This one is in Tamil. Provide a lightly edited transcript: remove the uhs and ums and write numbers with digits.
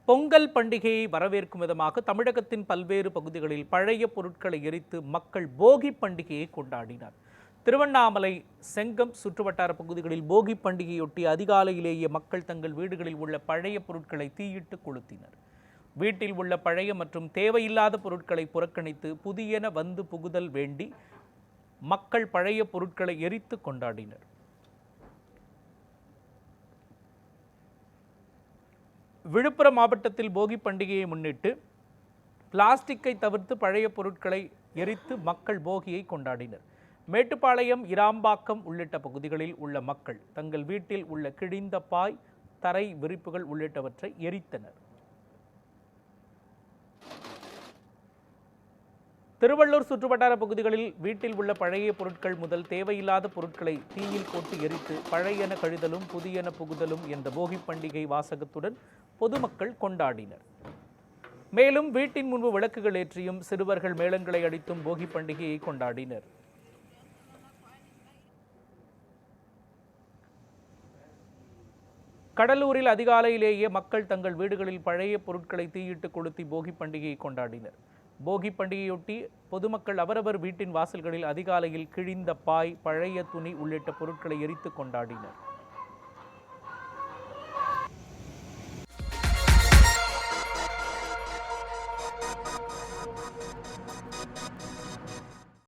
பொங்கல் பண்டிகையை வரவேற்கும் விதமாக தமிழகத்தின் பல்வேறு பகுதிகளில் பழைய பொருட்களை எரித்து மக்கள் போகி பண்டிகையை கொண்டாடினர். திருவண்ணாமலை, செங்கம் சுற்றுவட்டார பகுதிகளில் போகி பண்டிகையொட்டி அதிகாலையிலேயே மக்கள் தங்கள் வீடுகளில் உள்ள பழைய பொருட்களை தீயிட்டு கொளுத்தினர். வீட்டில் உள்ள பழைய மற்றும் தேவையில்லாத பொருட்களை புறக்கணித்து புதியன வந்து புகுதல் வேண்டி மக்கள் பழைய பொருட்களை எரித்து கொண்டாடினர். விழுப்புரம் மாவட்டத்தில் போகி பண்டிகையை முன்னிட்டு பிளாஸ்டிக்கை தவிர்த்து பழைய பொருட்களை எரித்து மக்கள் போகியை கொண்டாடினர். மேட்டுப்பாளையம், இராம்பாக்கம் உள்ளிட்ட பகுதிகளில் உள்ள மக்கள் தங்கள் வீட்டில் உள்ள கிழிந்த பாய், தரை விரிப்புகள் உள்ளிட்டவற்றை எரித்தனர். திருவள்ளூர் சுற்றுவட்டார பகுதிகளில் வீட்டில் உள்ள பழைய பொருட்கள் முதல் தேவையில்லாத பொருட்களை தீயில் போட்டு எரித்து பழையன கழிதலும் புதியன புகுதலும் என்ற போகி பண்டிகை வாசகத்துடன் பொதுமக்கள் கொண்டாடினர். மேலும் வீட்டின் முன்பு விளக்குகள் ஏற்றியும் சிறுவர்கள் மேளங்களை அடித்தும் போகி பண்டிகையை கொண்டாடினர். கடலூரில் அதிகாலையிலேயே மக்கள் தங்கள் வீடுகளில் பழைய பொருட்களை தீயிட்டு கொளுத்தி போகி பண்டிகையை கொண்டாடினர். போகி பண்டிகையொட்டி பொதுமக்கள் அவரவர் வீட்டின் வாசல்களில் அதிகாலையில் கிழிந்த பாய், பழைய துணி உள்ளிட்ட பொருட்களை எரித்து கொண்டாடினர்.